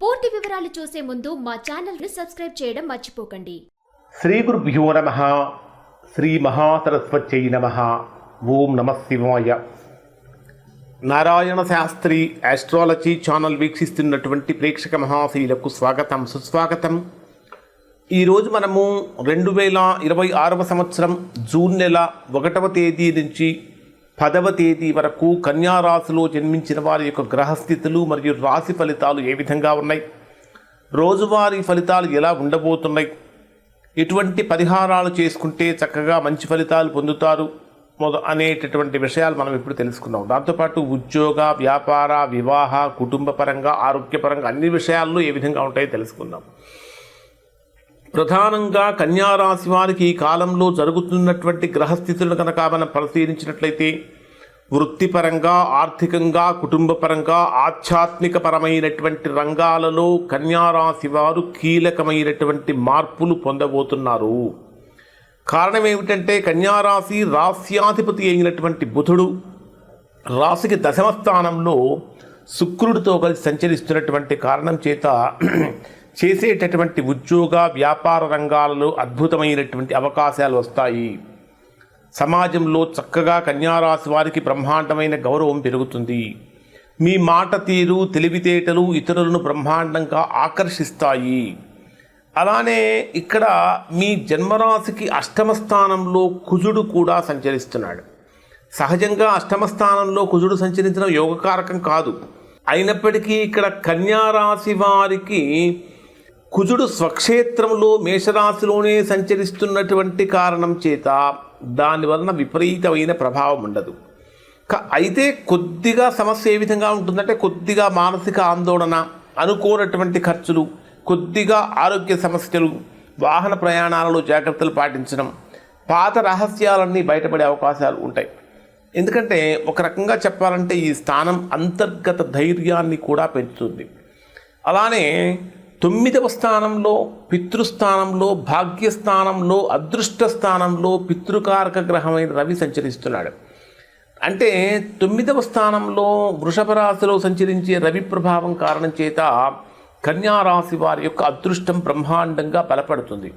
పూర్తి వివరాలు చూసే ముందు మా ఛానల్ని సబ్స్క్రైబ్ చేయడం మర్చిపోకండి. శ్రీ గురుభ్యో నమః. శ్రీ మహాసరస్వత్యై నమః. ఓం నమః శివాయ. నారాయణ శాస్త్రి ఆస్ట్రాలజీ ఛానల్ వీక్షిస్తున్నటువంటి ప్రేక్షక మహాశీలకు స్వాగతం, సుస్వాగతం. ఈరోజు మనము 2026వ సంవత్సరం జూన్ నెల 1వ తేదీ నుంచి 10వ తేదీ వరకు కన్యారాశిలో జన్మించిన వారి యొక్క గ్రహస్థితులు మరియు రాశి ఫలితాలు ఏ విధంగా ఉన్నాయి, రోజువారీ ఫలితాలు ఎలా ఉండబోతున్నాయి, ఎటువంటి పరిహారాలు చేసుకుంటే చక్కగా మంచి ఫలితాలు పొందుతారు అనేటటువంటి విషయాలు మనం ఇప్పుడు తెలుసుకుందాం. దాంతోపాటు ఉద్యోగ, వ్యాపార, వివాహ, కుటుంబ పరంగా, ఆరోగ్యపరంగా అన్ని విషయాల్లో ఏ విధంగా ఉంటాయో తెలుసుకుందాం. ప్రధానంగా కన్యారాశి వారికి ఈ కాలంలో జరుగుతున్నటువంటి గ్రహస్థితులను కనుక మనం పరిశీలించినట్లయితే వృత్తిపరంగా, ఆర్థికంగా, కుటుంబపరంగా, ఆధ్యాత్మికపరమైనటువంటి రంగాలలో కన్యారాశి వారు కీలకమైనటువంటి మార్పులు పొందబోతున్నారు. కారణం ఏమిటంటే కన్యారాశి రాశ్యాధిపతి అయినటువంటి బుధుడు రాశికి 10వ స్థానంలో శుక్రుడితో కలిసి సంచరిస్తున్నటువంటి కారణం చేత చేసేటటువంటి ఉద్యోగ, వ్యాపార రంగాలలో అద్భుతమైనటువంటి అవకాశాలు వస్తాయి. సమాజంలో చక్కగా కన్యారాశి వారికి బ్రహ్మాండమైన గౌరవం పెరుగుతుంది. మీ మాట తీరు, తెలివితేటలు ఇతరులను బ్రహ్మాండంగా ఆకర్షిస్తాయి. అలానే ఇక్కడ మీ జన్మరాశికి 8వ స్థానంలో కుజుడు కూడా సంచరిస్తున్నాడు. సహజంగా 8వ స్థానంలో కుజుడు సంచరించడం యోగకారకం కాదు. అయినప్పటికీ ఇక్కడ కన్యారాశి వారికి కుజుడు స్వక్షేత్రంలో మేషరాశిలోనే సంచరిస్తున్నటువంటి కారణం చేత దానివలన విపరీతమైన ప్రభావం ఉండదు. అయితే కొద్దిగా సమస్య ఏ విధంగా ఉంటుందంటే కొద్దిగా మానసిక ఆందోళన, అనుకోనటువంటి ఖర్చులు, కొద్దిగా ఆరోగ్య సమస్యలు, వాహన ప్రయాణాలలో జాగ్రత్తలు పాటించడం, పాత రహస్యాలన్నీ బయటపడే అవకాశాలు ఉంటాయి. ఎందుకంటే ఒక రకంగా చెప్పాలంటే ఈ స్థానం అంతర్గత ధైర్యాన్ని కూడా పెంచుతుంది. అలానే 9వ స్థానంలో, పితృస్థానంలో, భాగ్యస్థానంలో, అదృష్ట స్థానంలో పితృకారక గ్రహమైన రవి సంచరిస్తున్నాడు. అంటే 9వ స్థానంలో వృషభ రాశిలో సంచరించే రవి ప్రభావం కారణం చేత కన్యారాశి వారి యొక్క అదృష్టం బ్రహ్మాండంగా బలపడుతుంది.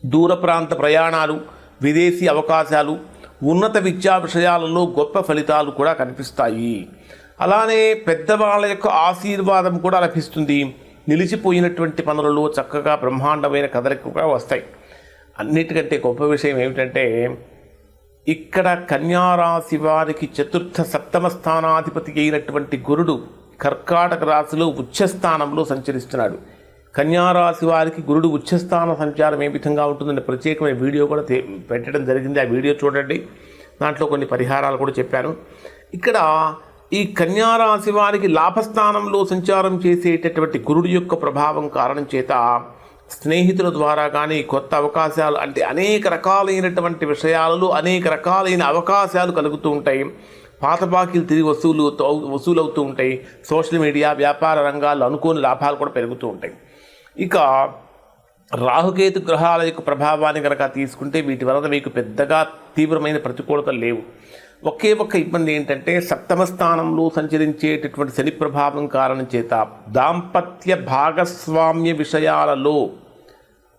దూర ప్రాంత ప్రయాణాలు, విదేశీ అవకాశాలు, ఉన్నత విద్యా విషయాలలో గొప్ప ఫలితాలు కూడా కనిపిస్తాయి. అలానే పెద్దవాళ్ళ యొక్క ఆశీర్వాదం కూడా లభిస్తుంది. నిలిచిపోయినటువంటి పనులలో చక్కగా బ్రహ్మాండమైన కదలికగా వస్తాయి. అన్నిటికంటే గొప్ప విషయం ఏమిటంటే ఇక్కడ కన్యారాశి వారికి 4వ, 7వ స్థానాధిపతి అయినటువంటి గురుడు కర్కాటక రాశిలో ఉచ్చస్థానంలో సంచరిస్తున్నాడు. కన్యారాశి వారికి గురుడు ఉచ్చస్థాన సంచారం ఏ విధంగా ఉంటుందని ప్రత్యేకమైన వీడియో కూడా పెట్టడం జరిగింది. ఆ వీడియో చూడండి. దాంట్లో కొన్ని పరిహారాలు కూడా చెప్పాను. ఇక్కడ ఈ కన్యారాశి వారికి లాభస్థానంలో సంచారం చేసేటటువంటి గురుడు యొక్క ప్రభావం కారణం చేత స్నేహితుల ద్వారా కానీ కొత్త అవకాశాలు అంటే అనేక రకాలైనటువంటి విషయాలలో అనేక రకాలైన అవకాశాలు కలుగుతూ ఉంటాయి. పాత బాకీలు తిరిగి వసూలవుతూ ఉంటాయి. సోషల్ మీడియా, వ్యాపార రంగాల్లో అనుకోని లాభాలు కూడా పెరుగుతూ ఉంటాయి. ఇక రాహుకేతు గ్రహాల యొక్క ప్రభావాన్ని కనుక తీసుకుంటే వీటి వలన మీకు పెద్దగా తీవ్రమైన ప్రతికూలతలు లేవు. ఒకే ఒక్క ఇబ్బంది ఏంటంటే 7వ స్థానంలో సంచరించేటటువంటి శని ప్రభావం కారణం చేత దాంపత్య భాగస్వామ్య విషయాలలో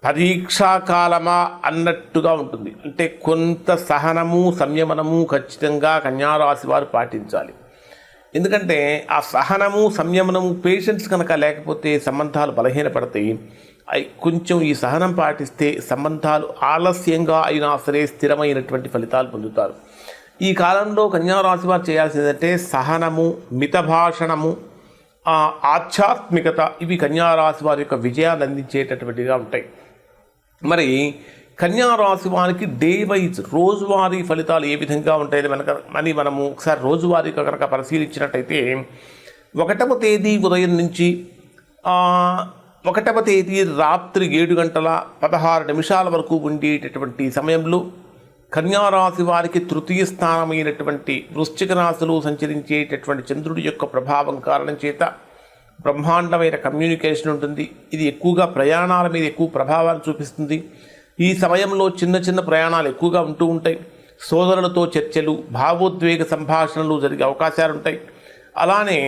పరీక్షాకాలమా అన్నట్టుగా ఉంటుంది. అంటే కొంత సహనము, సంయమనము ఖచ్చితంగా కన్యారాశి వారు పాటించాలి. ఎందుకంటే ఆ సహనము, సంయమనము, పేషెన్స్ కనుక లేకపోతే సంబంధాలు బలహీనపడతాయి. కొంచెం ఈ సహనం పాటిస్తే సంబంధాలు ఆలస్యంగా అయినా సరే స్థిరమైనటువంటి ఫలితాలు పొందుతారు. ఈ కాలంలో కన్యారాశి వారు చేయాల్సిందంటే సహనము, మితభాషణము, ఆధ్యాత్మికత, ఇవి కన్యారాశి వారి యొక్క విజయాన్ని అందించేటటువంటిగా ఉంటాయి. మరి కన్యారాశి వారికి డే వైజ్ రోజువారీ ఫలితాలు ఏ విధంగా ఉంటాయని మనము ఒకసారి రోజువారీ కనుక పరిశీలించినట్టయితే 1వ తేదీ ఉదయం నుంచి 1వ తేదీ రాత్రి 7:16 వరకు ఉండేటటువంటి సమయంలో కన్యారాశి వారికి 3వ స్థానమైనటువంటి వృశ్చిక రాశిలో సంచరించేటటువంటి చంద్రుడి యొక్క ప్రభావం కారణం చేత బ్రహ్మాండమైన కమ్యూనికేషన్ ఉంటుంది. ఇది ఎక్కువగా ప్రయాణాల మీద ఎక్కువ ప్రభావాన్ని చూపిస్తుంది. ఈ సమయంలో చిన్న చిన్న ప్రయాణాలు ఎక్కువగా ఉంటూ ఉంటాయి. సోదరులతో చర్చలు, భావోద్వేగ సంభాషణలు జరిగే అవకాశాలు ఉంటాయి. అలానే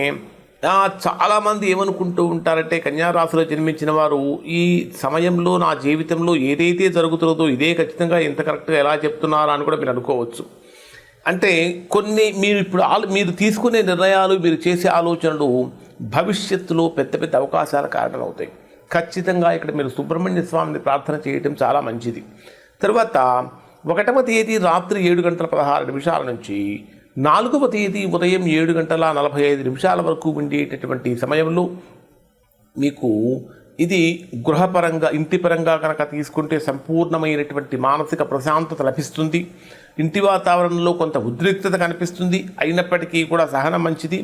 చాలామంది ఏమనుకుంటూ ఉంటారంటే కన్యారాశిలో జన్మించిన వారు ఈ సమయంలో నా జీవితంలో ఏదైతే జరుగుతుందో ఇదే ఖచ్చితంగా ఎంత కరెక్ట్గా ఎలా చెప్తున్నారా అని కూడా మీరు అనుకోవచ్చు. అంటే కొన్ని మీరు ఇప్పుడు మీరు తీసుకునే నిర్ణయాలు, మీరు చేసే ఆలోచనలు భవిష్యత్తులో పెద్ద పెద్ద అవకాశాల కారణమవుతాయి. ఖచ్చితంగా ఇక్కడ మీరు సుబ్రహ్మణ్య స్వామిని ప్రార్థన చేయటం చాలా మంచిది. తర్వాత 1వ తేదీ రాత్రి 7:16 నుంచి 4వ తేదీ ఉదయం 7:45 వరకు ఉండేటటువంటి సమయంలో మీకు ఇది గృహపరంగా, ఇంటి పరంగా కనుక తీసుకుంటే సంపూర్ణమైనటువంటి మానసిక ప్రశాంతత లభిస్తుంది. ఇంటి వాతావరణంలో కొంత ఉద్రిక్తత కనిపిస్తుంది, అయినప్పటికీ కూడా సహనం మంచిది.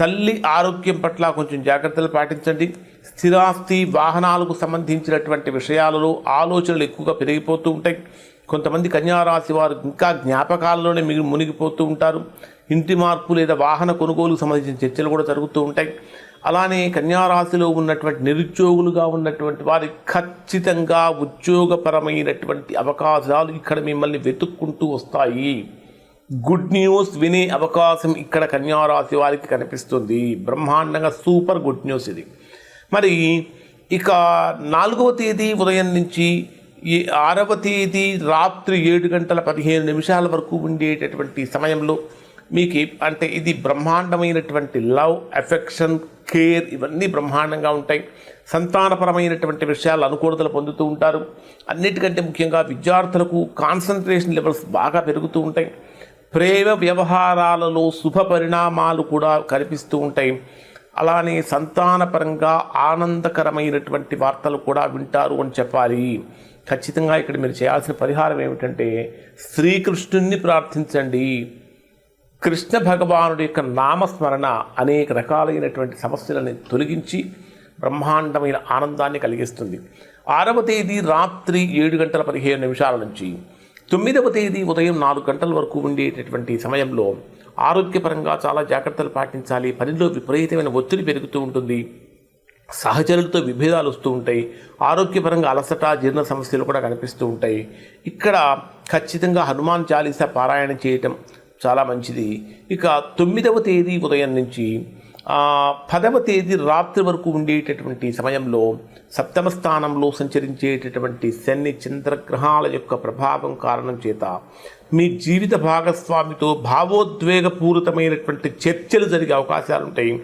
తల్లి ఆరోగ్యం పట్ల కొంచెం జాగ్రత్తలు పాటించండి. స్థిరాస్తి, వాహనాలకు సంబంధించినటువంటి విషయాలలో ఆలోచనలు ఎక్కువగా పెరిగిపోతూ ఉంటాయి. కొంతమంది కన్యారాశి వారు ఇంకా జ్ఞాపకాలలోనే మునిగిపోతూ ఉంటారు. ఇంటి మార్పు లేదా వాహన కొనుగోలుకు సంబంధించిన చర్చలు కూడా జరుగుతూ ఉంటాయి. అలానే కన్యారాశిలో ఉన్నటువంటి నిరుద్యోగులుగా ఉన్నటువంటి వారికి ఖచ్చితంగా ఉద్యోగపరమైనటువంటి అవకాశాలు ఇక్కడ మిమ్మల్ని వెతుక్కుంటూ వస్తాయి. గుడ్ న్యూస్ వినే అవకాశం ఇక్కడ కన్యారాశి వారికి కనిపిస్తుంది. బ్రహ్మాండంగా సూపర్ గుడ్ న్యూస్ ఇది. మరి ఇక 4వ తేదీ ఉదయం నుంచి 6వ తేదీ రాత్రి 7:15 వరకు ఉండేటటువంటి సమయంలో మీకు అంటే ఇది బ్రహ్మాండమైనటువంటి లవ్, ఎఫెక్షన్, కేర్ ఇవన్నీ బ్రహ్మాండంగా ఉంటాయి. సంతానపరమైనటువంటి విషయాలు అనుకూలతలు పొందుతూ ఉంటారు. అన్నిటికంటే ముఖ్యంగా విద్యార్థులకు కాన్సన్ట్రేషన్ లెవెల్స్ బాగా పెరుగుతూ ఉంటాయి. ప్రేమ వ్యవహారాలలో శుభ పరిణామాలు కూడా కనిపిస్తూ ఉంటాయి. అలానే సంతానపరంగా ఆనందకరమైనటువంటి వార్తలు కూడా వింటారు అని చెప్పాలి. ఖచ్చితంగా ఇక్కడ మీరు చేయాల్సిన పరిహారం ఏమిటంటే శ్రీకృష్ణుణ్ణి ప్రార్థించండి. కృష్ణ భగవానుడి యొక్క నామస్మరణ అనేక రకాలైనటువంటి సమస్యలను తొలగించి బ్రహ్మాండమైన ఆనందాన్ని కలిగిస్తుంది. 6వ తేదీ రాత్రి 7:15 నుంచి 9వ తేదీ ఉదయం 4 గంటల వరకు ఉండేటటువంటి సమయంలో ఆరోగ్యపరంగా చాలా జాగ్రత్తలు పాటించాలి. పనిలో విపరీతమైన ఒత్తిడి పెరుగుతూ ఉంటుంది. సహచరులతో విభేదాలు వస్తూ ఉంటాయి. ఆరోగ్యపరంగా అలసట, జీర్ణ సమస్యలు కూడా కనిపిస్తూ ఉంటాయి. ఇక్కడ ఖచ్చితంగా హనుమాన్ చాలీసా పారాయణం చేయటం చాలా మంచిది. ఇక 9వ తేదీ ఉదయం నుంచి 10వ తేదీ రాత్రి వరకు ఉండేటటువంటి సమయంలో 7వ స్థానంలో సంచరించేటటువంటి శని, చంద్రగ్రహాల యొక్క ప్రభావం కారణం చేత మీ జీవిత భాగస్వామితో భావోద్వేగపూరితమైనటువంటి చర్చలు జరిగే అవకాశాలు ఉంటాయి.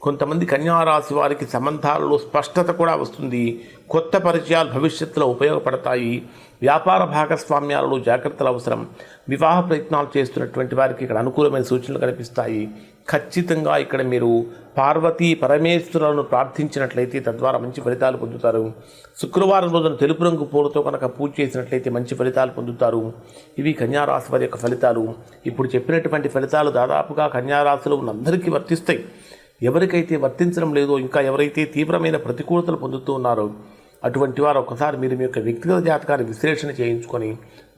కొంతమంది కన్యారాశి వారికి సంబంధాలలో స్పష్టత కూడా వస్తుంది. కొత్త పరిచయాలు భవిష్యత్తులో ఉపయోగపడతాయి. వ్యాపార భాగస్వామ్యాలలో జాగ్రత్తలు అవసరం. వివాహ ప్రయత్నాలు చేస్తున్నటువంటి వారికి ఇక్కడ అనుకూలమైన సూచనలు కనిపిస్తాయి. ఖచ్చితంగా ఇక్కడ మీరు పార్వతీ పరమేశ్వరులను ప్రార్థించినట్లయితే తద్వారా మంచి ఫలితాలు పొందుతారు. శుక్రవారం రోజున తెలుపు రంగు పూలతో కనుక పూజ చేసినట్లయితే మంచి ఫలితాలు పొందుతారు. ఇవి కన్యారాశి వారి యొక్క ఫలితాలు. ఇప్పుడు చెప్పినటువంటి ఫలితాలు దాదాపుగా కన్యారాశిలో ఉన్న అందరికీ వర్తిస్తాయి. ఎవరికైతే వర్తించడం లేదో, ఇంకా ఎవరైతే తీవ్రమైన ప్రతికూలతలు పొందుతూ ఉన్నారో అటువంటి వారు ఒకసారి మీరు మీ యొక్క వ్యక్తిగత జాతకాన్ని విశ్లేషణ చేయించుకొని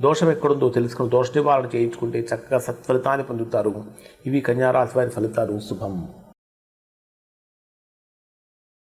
దోషం ఎక్కడుందో తెలుసుకొని దోష నివారణ చేయించుకుంటే చక్కగా సత్ఫలితాన్ని పొందుతారు. ఇవి కన్యారాశి వారి ఫలితాలు. శుభం.